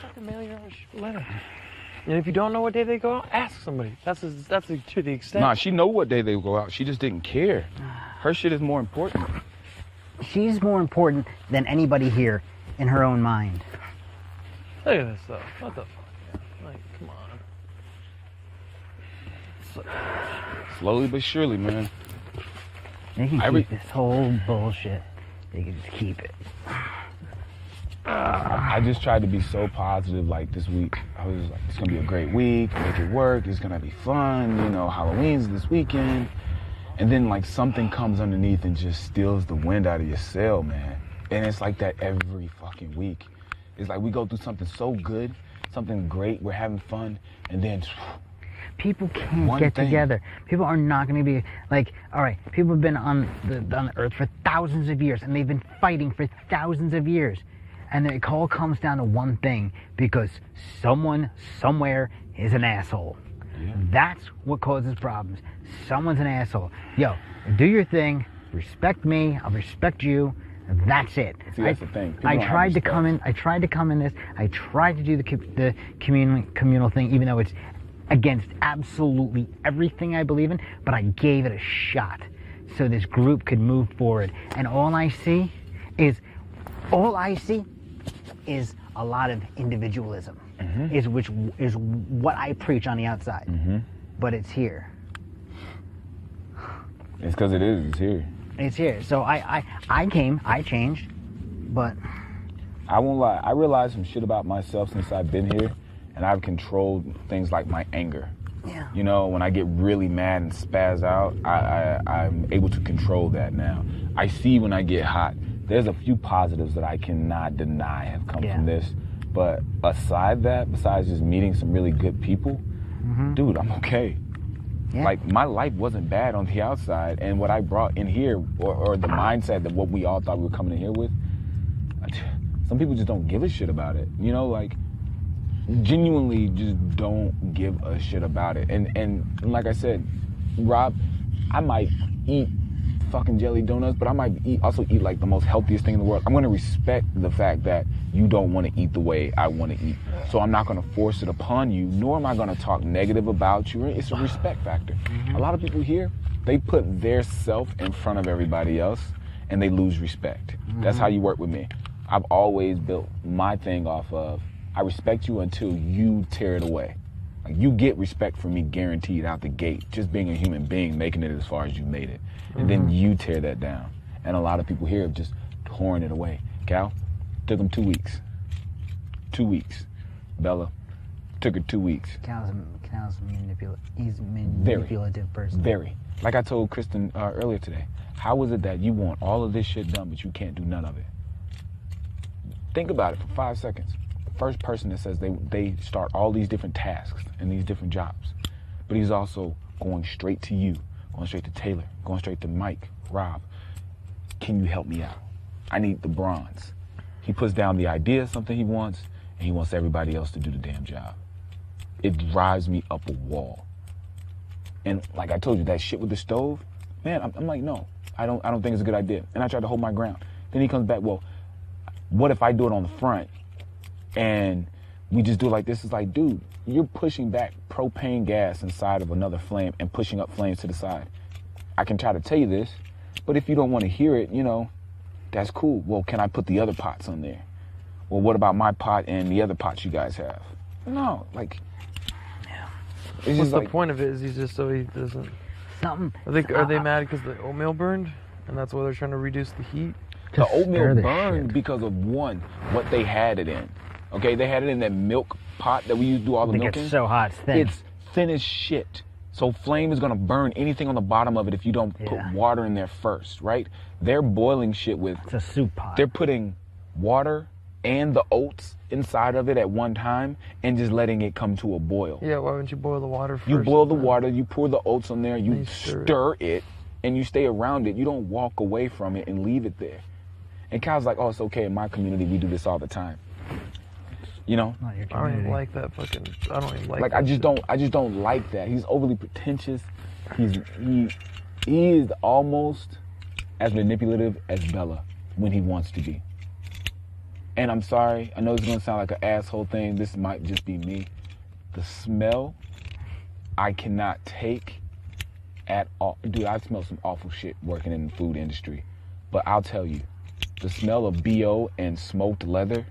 fucking mail your own letter. And if you don't know what day they go out, ask somebody. That's to the extent. Nah, she know what day they go out. She just didn't care. Her shit is more important. She's more important than anybody here in her own mind. Look at this stuff. What the fuck? Man? Like, come on. Slowly but surely, man. They can keep this whole bullshit. They can just keep it. I just tried to be so positive, like, this week. I was like, it's gonna be a great week, make it work, it's gonna be fun, you know, Halloween's this weekend. And then, like, something comes underneath and just steals the wind out of your sail, man. And it's like that every fucking week. It's like we go through something so good, something great, we're having fun, and then... People can't get together. People are not going to be, like, all right, people have been on the earth for thousands of years, and they've been fighting for thousands of years. And it all comes down to one thing, because someone, somewhere, is an asshole. Yeah. That's what causes problems. Someone's an asshole. Yo, do your thing, respect me, I'll respect you, that's it. See, that's the thing. I tried to come in this, I tried to do the communal thing, even though it's against absolutely everything I believe in, but I gave it a shot so this group could move forward. And all I see is a lot of individualism, which is what I preach on the outside. But it's here. It's because it's here. It's here. So I changed, but I won't lie. I realized some shit about myself since I've been here, and I've controlled things like my anger. Yeah. You know, when I get really mad and spaz out, I'm able to control that now. I see when I get hot. There's a few positives that I cannot deny have come from this. But besides just meeting some really good people, dude, I'm okay. Yeah. Like, my life wasn't bad on the outside, and what I brought in here, or the mindset that what we all thought we were coming in here with, some people just don't give a shit about it. You know, like, genuinely just don't give a shit about it. And like I said, Rob, I might eat fucking jelly donuts, but I might also eat like the most healthiest thing in the world. I'm going to respect the fact that you don't want to eat the way I want to eat. So I'm not going to force it upon you, nor am I going to talk negative about you. It's a respect factor. A lot of people here, they put their self in front of everybody else and they lose respect. That's how you work with me. I've always built my thing off of, I respect you until you tear it away. Like, you get respect from me guaranteed out the gate, just being a human being, making it as far as you made it. And then you tear that down. And a lot of people here have just torn it away. Cal, took them 2 weeks. 2 weeks. Bella, took her 2 weeks. Cal's he's a manipulative person. Very. Like I told Kristen earlier today, how is it that you want all of this shit done, but you can't do none of it? Think about it for 5 seconds. First person that says they start all these different tasks and these different jobs, but he's also going straight to you, going straight to Taylor, going straight to Mike, Rob. Can you help me out? I need the bronze. He puts down the idea of something he wants, and he wants everybody else to do the damn job. It drives me up a wall. And like I told you, that shit with the stove, man, I'm like, no, I don't think it's a good idea. And I tried to hold my ground. Then he comes back, well, what if I do it on the front? And we just do it like this. It's like, dude, you're pushing back propane gas inside of another flame and pushing up flames to the side. I can try to tell you this, but if you don't want to hear it, you know, that's cool. Well, can I put the other pots on there? Well, what about my pot and the other pots you guys have? No, like, it's what's just the like, point of it? Is he just so he doesn't... Something. Are they mad because the oatmeal burned? And that's why they're trying to reduce the heat? The oatmeal burned because of, one, what they had it in. Okay, they had it in that milk pot that we used to do all the milk in. It's so hot, it's thin. It's thin as shit. So flame is gonna burn anything on the bottom of it if you don't put water in there first, right? They're boiling shit with... It's a soup pot. They're putting water and the oats inside of it at one time and just letting it come to a boil. Yeah, why wouldn't you boil the water first? You boil the water, you pour the oats on there, you stir it, and you stay around it. You don't walk away from it and leave it there. And Kyle's like, oh, it's okay, in my community, we do this all the time. You know? I don't even like that fucking... I don't even like I just don't like that. He's overly pretentious. He is almost as manipulative as Bella when he wants to be. And I'm sorry, I know it's gonna sound like an asshole thing. This might just be me. The smell, I cannot take at all. Dude, I've smelled some awful shit working in the food industry. But I'll tell you, the smell of BO and smoked leather.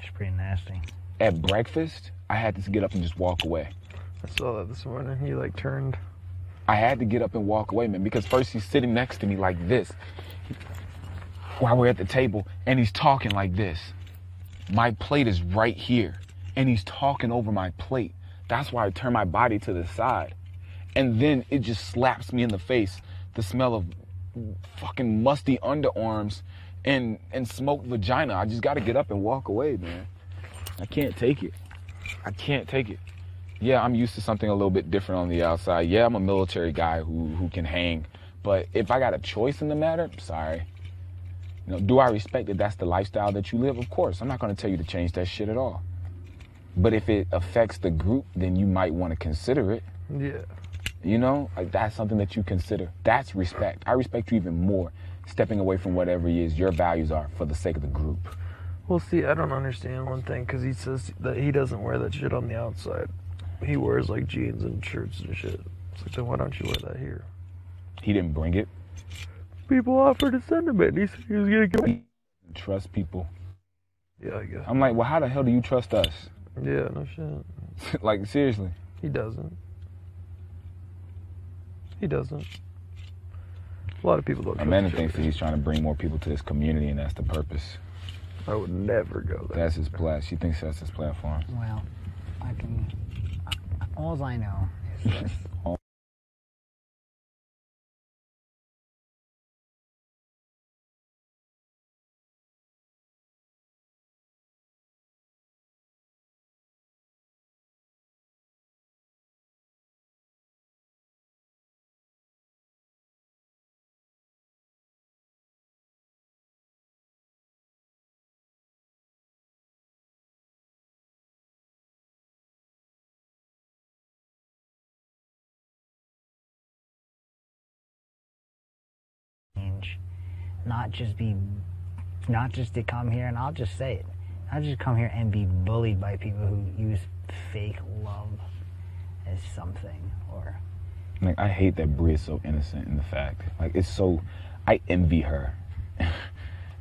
It's pretty nasty. At breakfast, I had to get up and just walk away. I saw that this morning. He like turned. I had to get up and walk away, man, because first he's sitting next to me like this while we're at the table, and he's talking like this. My plate is right here, and he's talking over my plate. That's why I turn my body to the side. And then it just slaps me in the face. The smell of fucking musty underarms and smoked vagina. I just got to get up and walk away, man. I can't take it. I can't take it. Yeah, I'm used to something a little bit different on the outside. Yeah, I'm a military guy who can hang. But if I got a choice in the matter, sorry. You know, do I respect that that's the lifestyle that you live? Of course. I'm not going to tell you to change that shit at all. But if it affects the group, then you might want to consider it. Yeah. You know, like that's something that you consider. That's respect. I respect you even more, stepping away from whatever it is your values are for the sake of the group. Well, see, I don't understand one thing, because he says that he doesn't wear that shit on the outside. He wears like jeans and shirts and shit. It's like, then why don't you wear that here? He didn't bring it. People offered to send him it, and he said he was gonna give it. Trust people. Yeah, I guess. I'm like, well, how the hell do you trust us? Yeah, no shit. Like, seriously. He doesn't. He doesn't. A lot of people don't. Amanda thinks that he's trying to bring more people to this community, and that's the purpose. I would never go there. That's his platform. She thinks that's his platform. Well, all I know is this. Not just to come here, and I'll just say it, not just come here and be bullied by people who use fake love as something, or like, I hate that Brie is so innocent in the fact, like, it's so, I envy her.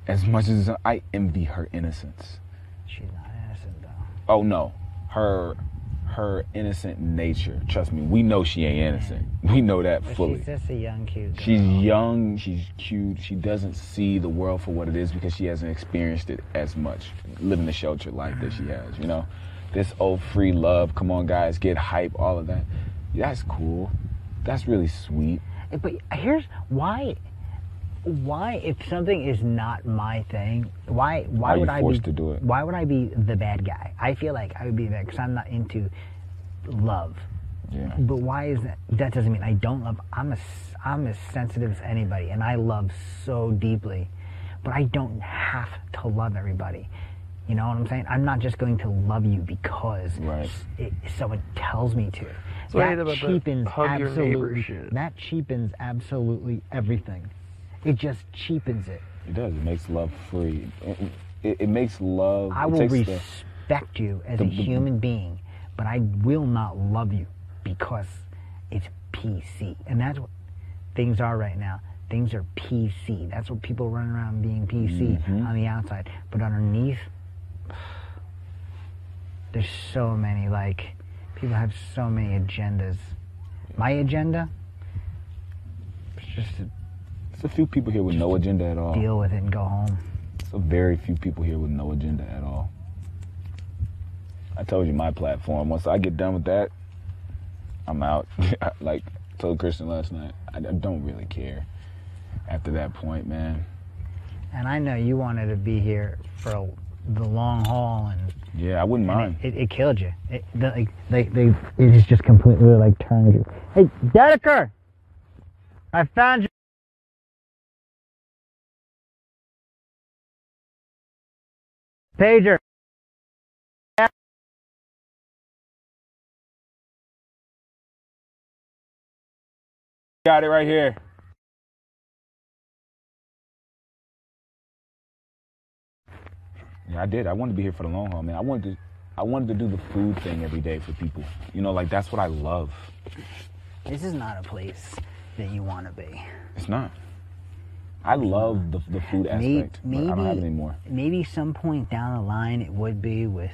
As much as I envy her innocence. She's not innocent though. Oh no, her innocent nature. Trust me, we know she ain't innocent. We know that fully. She's just a young, cute girl. She's young, she's cute. She doesn't see the world for what it is because she hasn't experienced it as much, living the sheltered life that she has, you know? This old free love, come on guys, get hype, all of that. That's cool. That's really sweet. But here's why if something is not my thing, why would I be forced to do it? Why would I be the bad guy? I feel like I would be that because I'm not into love. Yeah. But why is that? That doesn't mean I don't love. I'm as sensitive as anybody, and I love so deeply. But I don't have to love everybody. You know what I'm saying? I'm not just going to love you because someone tells me to. So that cheapens hug your neighbor absolutely. shit. That cheapens absolutely everything. It just cheapens it. It does. It makes love free. It makes love. I will respect you as a human being, but I will not love you because it's PC. And that's what things are right now. Things are PC. That's what people run around being PC on the outside. But underneath, there's so many, like, people have so many agendas. My agenda is just to There's a few people here with no agenda at all. deal with it and go home. So very few people here with no agenda at all. I told you my platform. Once I get done with that, I'm out. Like I told Christian last night, I don't really care after that point, man. And I know you wanted to be here for the long haul, and yeah, I wouldn't mind. It killed you. It just completely like turned you. Hey, Dedeker, I found you. Pager. Got it right here. Yeah, I did. I wanted to be here for the long haul, man. I wanted to do the food thing every day for people. You know, like, that's what I love. This is not a place that you want to be. It's not. I love the food aspect, but I don't have it anymore. Maybe some point down the line it would be with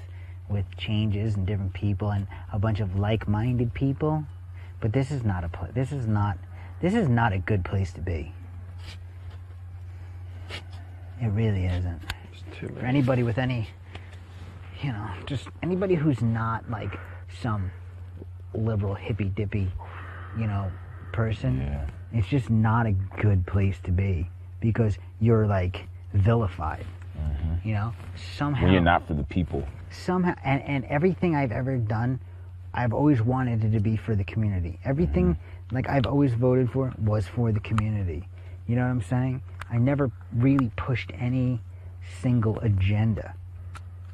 changes and different people and a bunch of like-minded people, but this is not a this is not a good place to be. It really isn't. For anybody with any, you know, just anybody who's not like some liberal hippy-dippy, you know, person, it's just not a good place to be because you're like vilified. You know, somehow when you're not for the people. Somehow, and everything I've ever done, I've always wanted it to be for the community. Everything like I've always voted for was for the community. You know what I'm saying? I never really pushed any single agenda.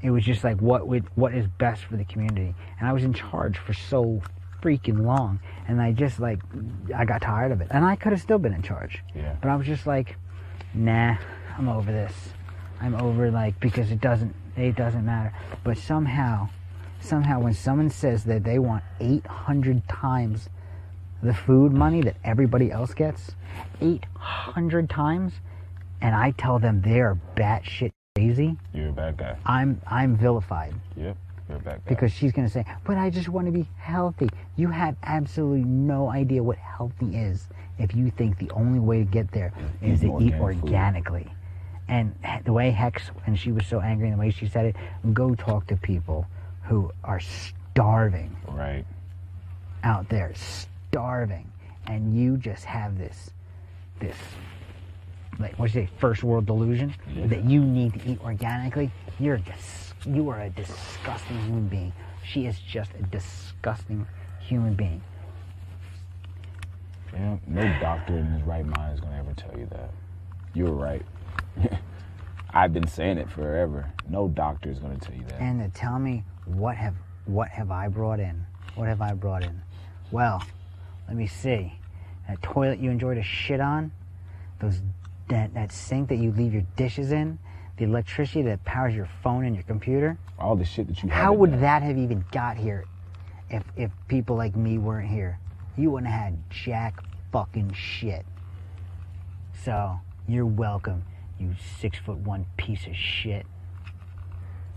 It was just like what is best for the community, and I was in charge for so freaking long, and I just like I got tired of it, and I could have still been in charge. But I was just like, nah, I'm over this. I'm over, like, because it doesn't matter. But somehow when someone says that they want 800 times the food money that everybody else gets, 800 times, and I tell them they're batshit crazy, you're a bad guy. I'm vilified. Yep, you're a bad guy. Because she's gonna say, but I just want to be healthy. You have absolutely no idea what healthy is if you think the only way to get there is to eat organically. Food. And the way Hex, and she was so angry in the way she said it, go talk to people who are starving. Right. Out there, starving. And you just have this like, what do you say, first world delusion that you need to eat organically. You are a disgusting human being. She is just a disgusting human being. Yeah, no doctor in his right mind is going to ever tell you that. You're right. I've been saying it forever. No doctor is going to tell you that. And to tell me what have I brought in? What have I brought in? Well, let me see. That toilet you enjoy to shit on, that sink that you leave your dishes in, the electricity that powers your phone and your computer. All the shit that you have. How would that have even got here if people like me weren't here? You wouldn't have had jack fucking shit. So, you're welcome, you 6'1" piece of shit.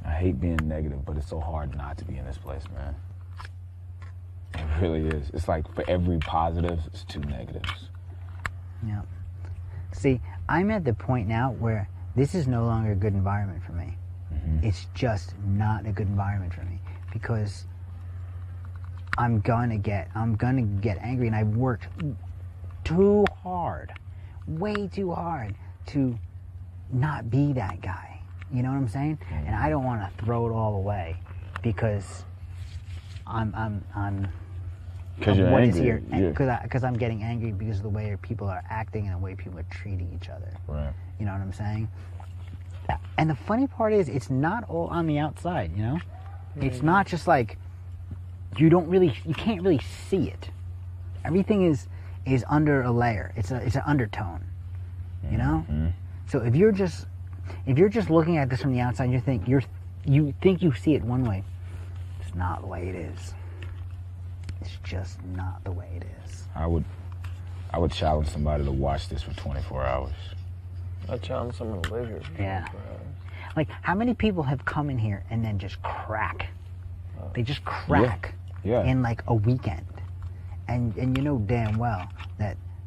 I hate being negative, but it's so hard not to be in this place, man. It really is. It's like for every positive, it's 2 negatives. Yeah. See, I'm at the point now where this is no longer a good environment for me. It's just not a good environment for me because I'm gonna get angry, and I've worked too hard, way too hard to not be that guy. You know what I'm saying? And I don't want to throw it all away because I'm because you're angry. Because I'm getting angry because of the way people are acting and the way people are treating each other. Right. You know what I'm saying? And the funny part is, it's not all on the outside. You know, it's not just like you can't really see it. Everything is under a layer. It's an undertone. You know. So if you're just looking at this from the outside, you think you see it one way. It's not the way it is. It's just not the way it is. I would challenge somebody to watch this for 24 hours. I'd challenge someone to live here for 24 hours. Like, how many people have come in here and then just crack? They just crack in like a weekend. And you know damn well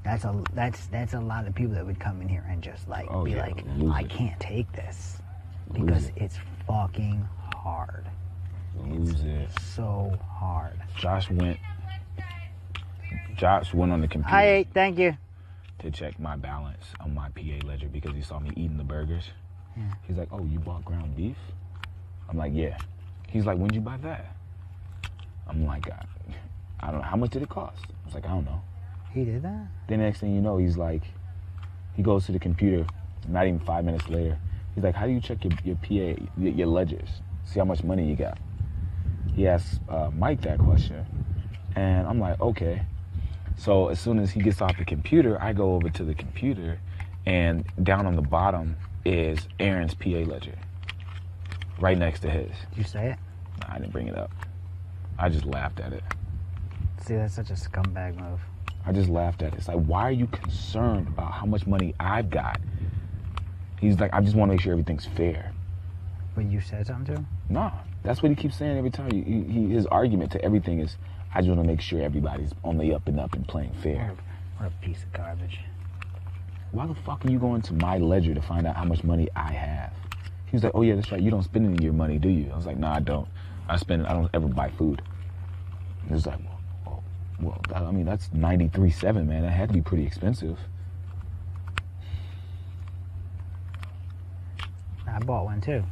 that's a lot of people that would come in here and just like I can't take this because it's fucking hard. Lose it. So hard. Josh went on the computer. I ate, thank you. To check my balance on my PA ledger because he saw me eating the burgers. Yeah. He's like, "Oh, you bought ground beef?" I'm like, "Yeah." He's like, "When'd you buy that?" I'm like, "I don't know. How much did it cost?" I was like, "I don't know." He did that? Then the next thing you know, he's like, he goes to the computer, not even 5 minutes later. He's like, "How do you check your PA, your ledgers? See how much money you got?" He asked Mike that question. And I'm like, okay. So as soon as he gets off the computer, I go over to the computer, and down on the bottom is Aaron's PA ledger. right next to his. Did you say it? Nah, I didn't bring it up. I just laughed at it. See, that's such a scumbag move. I just laughed at it. It's like, why are you concerned about how much money I've got? He's like, I just want to make sure everything's fair. But you said something to him? No, that's what he keeps saying every time. His argument to everything is, I just want to make sure everybody's on the up and up and playing fair. What a piece of garbage. Why the fuck are you going to my ledger to find out how much money I have? He was like, oh yeah, that's right. You don't spend any of your money, do you? I was like, nah, I don't. I don't ever buy food. He was like, well, I mean, that's 93.7, man. That had to be pretty expensive. I bought one too.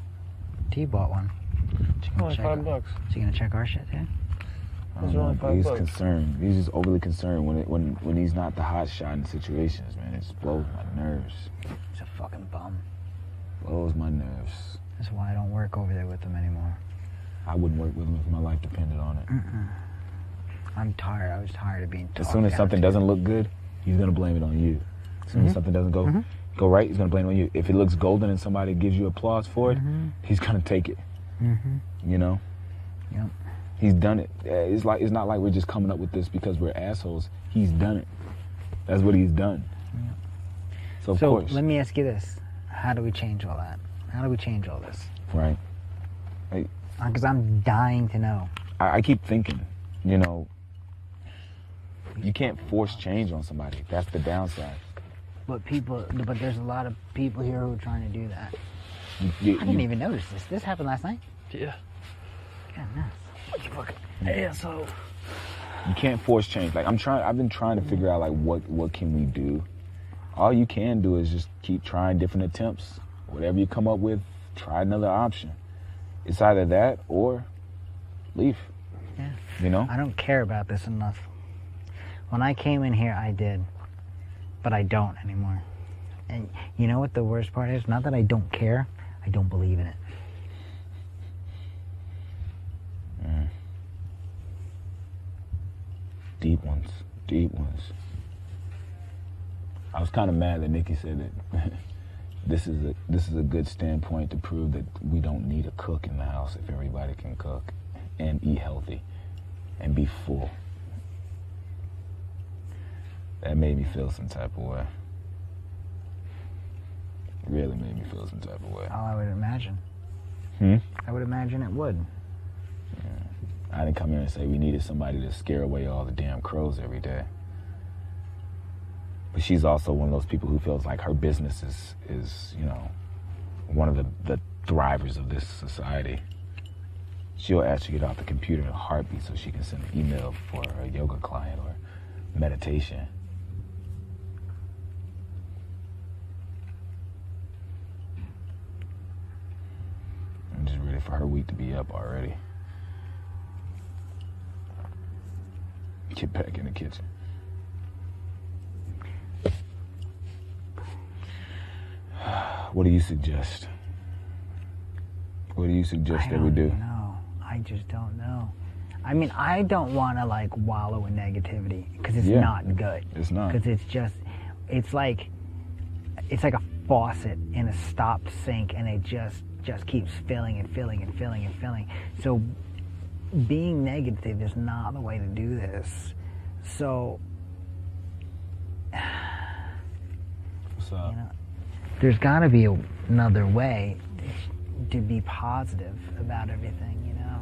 T bought one. Only $5. So you gonna check our shit too? I don't know, but he's concerned. He's just overly concerned when he's not the hot shot in situations, man. It just blows my nerves. He's a fucking bum. Blows my nerves. That's why I don't work over there with him anymore. I wouldn't work with him if my life depended on it. I'm tired. I was tired of being talked As soon as something doesn't look good, he's gonna blame it on you. As soon as something doesn't go right, he's gonna blame it on you. If it looks golden and somebody gives you applause for it, he's gonna take it. You know? Yep. He's done it. It's not like we're just coming up with this because we're assholes. He's done it. That's what he's done. Yep. So of course. Let me ask you this: how do we change all that? How do we change all this? Right. Because I'm dying to know. I keep thinking, you know, you can't force change on somebody. That's the downside. But there's a lot of people here who are trying to do that. I didn't even notice this. This happened last night? Yeah. Goodness. You fucking asshole. You can't force change. Like I've been trying to figure out like what can we do. All you can do is just keep trying different attempts. Whatever you come up with, try another option. It's either that or leave. Yeah. You know? I don't care about this enough. When I came in here, I did. But I don't anymore. And you know what the worst part is? Not that I don't care, I don't believe in it. Deep ones. Deep ones. I was kind of mad that Nikki said that this is a good standpoint to prove that we don't need a cook in the house if everybody can cook and eat healthy and be full. That made me feel some type of way. It really made me feel some type of way. Oh, I would imagine. I would imagine it would. Yeah. I didn't come here and say we needed somebody to scare away all the damn crows every day. But she's also one of those people who feels like her business is you know, one of the thrivers of this society. She'll actually get off the computer in a heartbeat so she can send an email for a yoga client or meditation. I'm just ready for her week to be up already. Get back in the kitchen. What do you suggest? What do you suggest that we do? No, I just don't know. I mean, I don't want to like wallow in negativity because it's not good. It's not. Because it's like a faucet in a stopped sink, and it just keeps filling and filling and filling and filling. So being negative is not the way to do this. So, What's up? you know, there's got to be another way to be positive about everything, you know.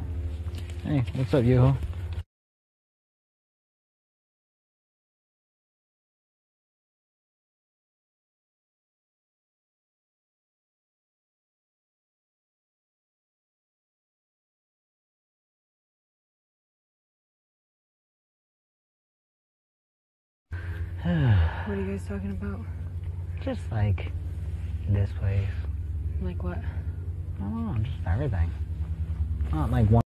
Hey, what's up, Yoo-hoo? What are you guys talking about? Just like this place. Like what? I don't know, just everything. Not like one.